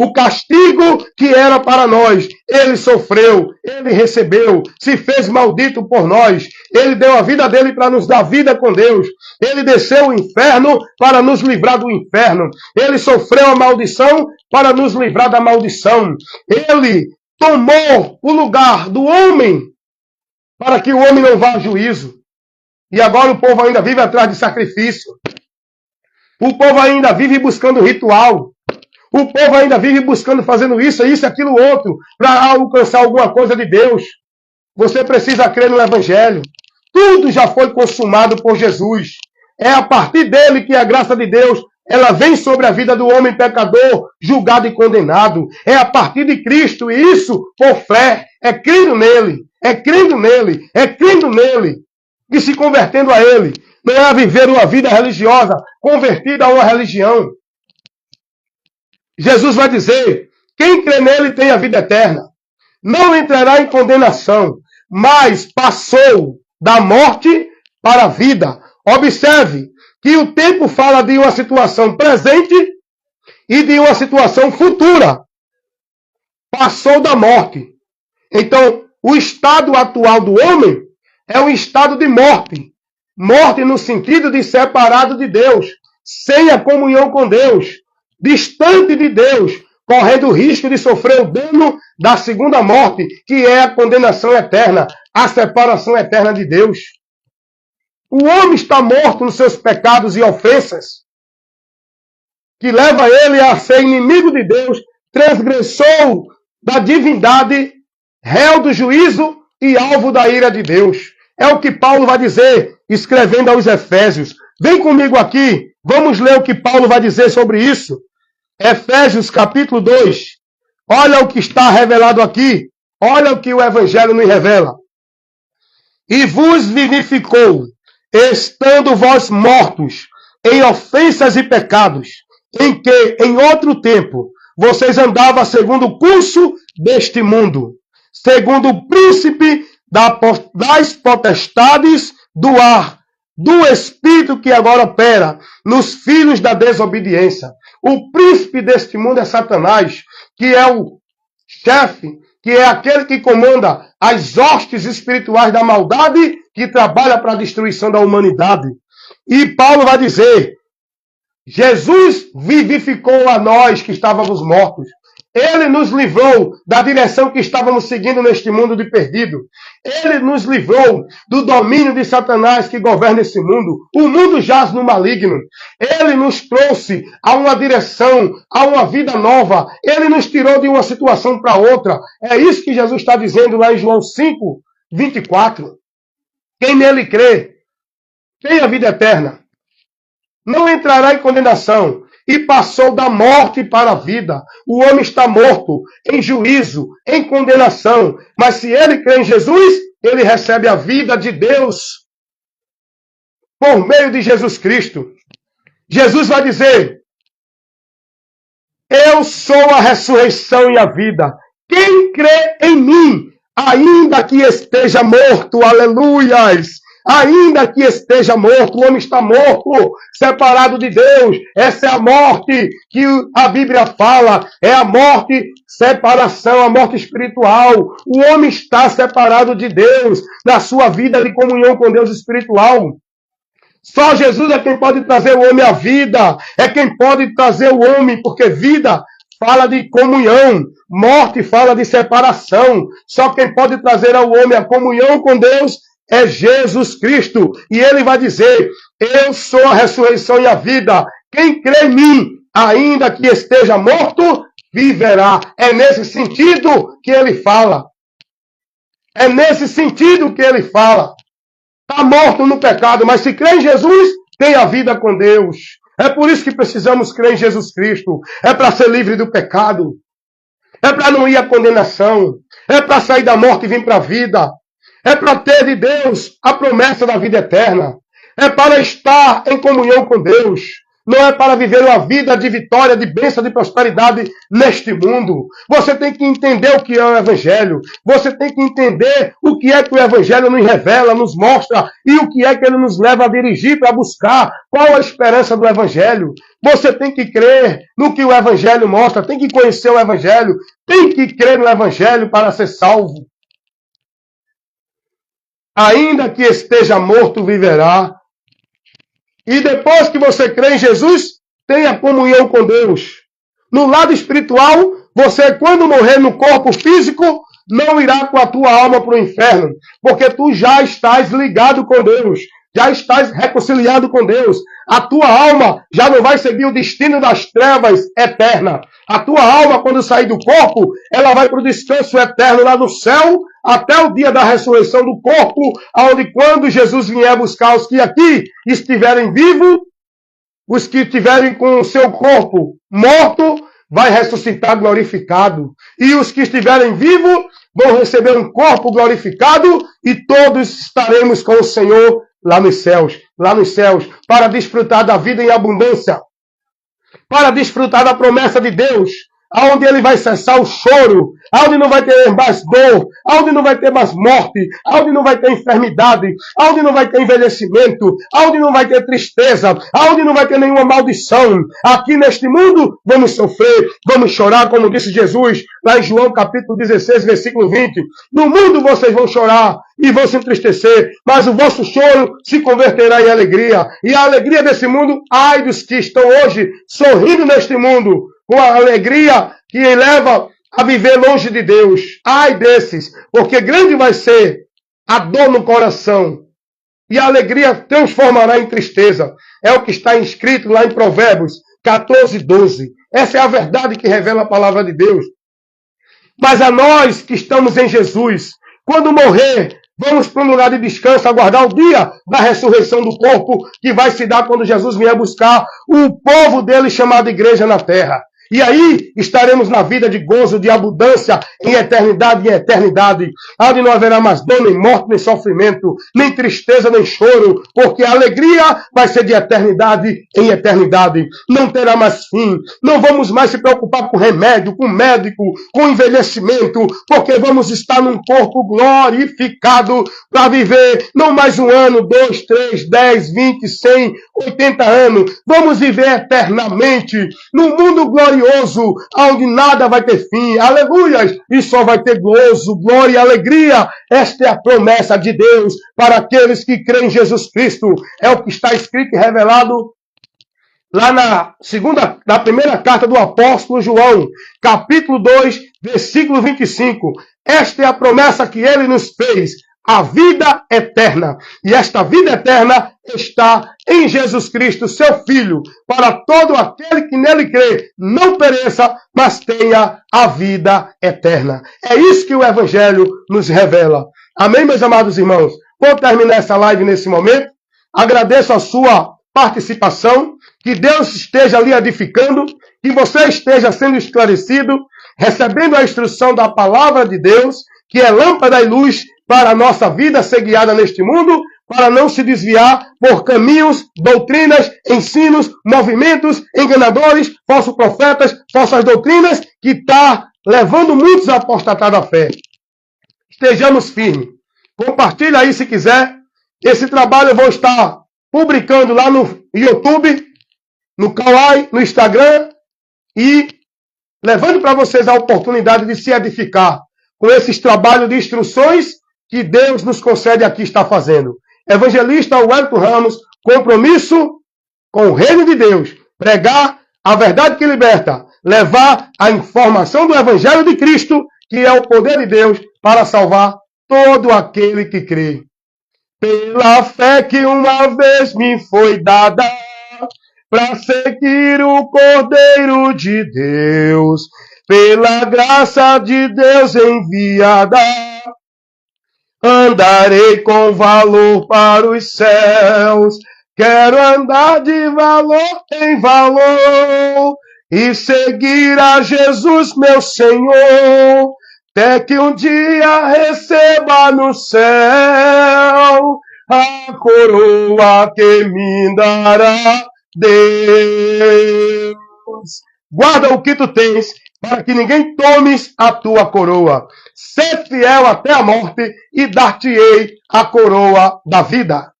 O castigo que era para nós, ele sofreu, ele recebeu, se fez maldito por nós. Ele deu a vida dele para nos dar vida com Deus. Ele desceu o inferno para nos livrar do inferno. Ele sofreu a maldição para nos livrar da maldição. Ele tomou o lugar do homem para que o homem não vá a juízo. E agora o povo ainda vive atrás de sacrifício. O povo ainda vive buscando ritual. O povo ainda vive buscando, fazendo isso, aquilo, outro, para alcançar alguma coisa de Deus. Você precisa crer no Evangelho. Tudo já foi consumado por Jesus. É a partir dele que a graça de Deus ela vem sobre a vida do homem pecador, julgado e condenado. É a partir de Cristo, e isso por fé. É crendo nele, é crendo nele, é crendo nele. E se convertendo a ele. Não é a viver uma vida religiosa, convertida a uma religião. Jesus vai dizer, quem crê nele tem a vida eterna. Não entrará em condenação, mas passou da morte para a vida. Observe que o tempo fala de uma situação presente e de uma situação futura. Passou da morte. Então, o estado atual do homem é um estado de morte. Morte no sentido de separado de Deus, sem a comunhão com Deus, distante de Deus, correndo o risco de sofrer o dano da segunda morte, que é a condenação eterna, a separação eterna de Deus. O homem está morto nos seus pecados e ofensas, que leva ele a ser inimigo de Deus, transgressor da divindade, réu do juízo e alvo da ira de Deus. É o que Paulo vai dizer, escrevendo aos Efésios. Vem comigo aqui, vamos ler o que Paulo vai dizer sobre isso. Efésios capítulo 2. Olha o que está revelado aqui. Olha o que o Evangelho nos revela. E vos vivificou, estando vós mortos em ofensas e pecados, em que, em outro tempo, vocês andavam segundo o curso deste mundo, segundo o príncipe das potestades do ar, do espírito que agora opera nos filhos da desobediência. O príncipe deste mundo é Satanás, que é o chefe, que é aquele que comanda as hostes espirituais da maldade, que trabalha para a destruição da humanidade. E Paulo vai dizer, Jesus vivificou a nós que estávamos mortos. Ele nos livrou da direção que estávamos seguindo neste mundo de perdido. Ele nos livrou do domínio de Satanás que governa esse mundo. O mundo jaz no maligno. Ele nos trouxe a uma direção, a uma vida nova. Ele nos tirou de uma situação para outra. É isso que Jesus está dizendo lá em João 5, 24. Quem nele crê tem a vida eterna. Não entrará em condenação. E passou da morte para a vida. O homem está morto, em juízo, em condenação. Mas se ele crê em Jesus, ele recebe a vida de Deus por meio de Jesus Cristo. Jesus vai dizer, eu sou a ressurreição e a vida. Quem crê em mim, ainda que esteja morto, aleluias, ainda que esteja morto, o homem está morto, separado de Deus. Essa é a morte que a Bíblia fala, é a morte, separação, a morte espiritual. O homem está separado de Deus, na sua vida de comunhão com Deus espiritual. Só Jesus é quem pode trazer o homem à vida, é quem pode trazer o homem, porque vida fala de comunhão, morte fala de separação. Só quem pode trazer ao homem a comunhão com Deus é Jesus Cristo. E ele vai dizer, eu sou a ressurreição e a vida. Quem crê em mim, ainda que esteja morto, viverá. É nesse sentido que ele fala. É nesse sentido que ele fala. Está morto no pecado, mas se crê em Jesus, tem a vida com Deus. É por isso que precisamos crer em Jesus Cristo. É para ser livre do pecado. É para não ir à condenação. É para sair da morte e vir para a vida. É para ter de Deus a promessa da vida eterna. É para estar em comunhão com Deus. não é para viver uma vida de vitória, de bênção, de prosperidade neste mundo. Você tem que entender o que é o Evangelho. Você tem que entender o que é que o Evangelho nos revela, nos mostra, e o que é que ele nos leva a dirigir para buscar. Qual a esperança do Evangelho? Você tem que crer no que o Evangelho mostra, tem que conhecer o Evangelho, tem que crer no Evangelho para ser salvo. Ainda que esteja morto, viverá. E depois que você crê em Jesus, tenha comunhão com Deus. No lado espiritual, você, quando morrer no corpo físico, não irá com a tua alma para o inferno, porque tu já estás ligado com Deus, já estás reconciliado com Deus. A tua alma já não vai seguir o destino das trevas eterna. A tua alma, quando sair do corpo, ela vai para o descanso eterno lá no céu, até o dia da ressurreição do corpo, onde quando Jesus vier buscar os que aqui estiverem vivos, os que estiverem com o seu corpo morto, vai ressuscitar glorificado. E os que estiverem vivos vão receber um corpo glorificado e todos estaremos com o Senhor lá nos céus, para desfrutar da vida em abundância, para desfrutar da promessa de Deus, aonde ele vai cessar o choro, aonde não vai ter mais dor, aonde não vai ter mais morte, aonde não vai ter enfermidade, aonde não vai ter envelhecimento, aonde não vai ter tristeza, aonde não vai ter nenhuma maldição. Aqui neste mundo vamos sofrer, vamos chorar, como disse Jesus lá em João capítulo 16, versículo 20. No mundo vocês vão chorar e vão se entristecer, mas o vosso choro se converterá em alegria. E a alegria desse mundo, ai dos que estão hoje sorrindo neste mundo, com a alegria que leva a viver longe de Deus. Ai desses, porque grande vai ser a dor no coração e a alegria transformará em tristeza. É o que está escrito lá em Provérbios 14, 12. Essa é a verdade que revela a palavra de Deus. Mas a nós que estamos em Jesus, quando morrer, vamos para um lugar de descanso, aguardar o dia da ressurreição do corpo, que vai se dar quando Jesus vier buscar o povo dele chamado igreja na terra. E aí estaremos na vida de gozo, de abundância, em eternidade, onde não haverá mais dor, nem morte, nem sofrimento, nem tristeza, nem choro, porque a alegria vai ser de eternidade em eternidade. Não terá mais fim. Não vamos mais se preocupar com remédio, com médico, com envelhecimento, porque vamos estar num corpo glorificado para viver não mais 1 ano, 2, 3, 10, 20, 100, 80 anos. Vamos viver eternamente num mundo glorioso, onde nada vai ter fim, aleluias, e só vai ter gozo, glória e alegria. Esta é a promessa de Deus para aqueles que creem em Jesus Cristo. É o que está escrito e revelado lá na primeira carta do apóstolo João, capítulo 2, versículo 25. Esta é a promessa que ele nos fez, a vida eterna. E esta vida eterna está em Jesus Cristo, seu Filho, para todo aquele que nele crê, não pereça, mas tenha a vida eterna. É isso que o Evangelho nos revela. Amém, meus amados irmãos? Vou terminar essa live nesse momento. Agradeço a sua participação. Que Deus esteja lhe edificando, que você esteja sendo esclarecido, recebendo a instrução da palavra de Deus, que é lâmpada e luz para a nossa vida ser guiada neste mundo, para não se desviar por caminhos, doutrinas, ensinos, movimentos, enganadores, falsos profetas, falsas doutrinas, que está levando muitos a apostatar da fé. Estejamos firmes. Compartilha aí se quiser. Esse trabalho eu vou estar publicando lá no YouTube, no Kawaii, no Instagram, e levando para vocês a oportunidade de se edificar com esses trabalhos de instruções que Deus nos concede aqui estar fazendo. Evangelista Wellington Ramos, compromisso com o reino de Deus, pregar a verdade que liberta, levar a informação do Evangelho de Cristo, que é o poder de Deus para salvar todo aquele que crê. Pela fé que uma vez me foi dada, para seguir o Cordeiro de Deus, pela graça de Deus enviada, andarei com valor para os céus. Quero andar de valor em valor e seguir a Jesus, meu Senhor, até que um dia receba no céu a coroa que me dará Deus, guarda o que tu tens, para que ninguém tomes a tua coroa. Sê fiel até a morte, e dar-te-ei a coroa da vida.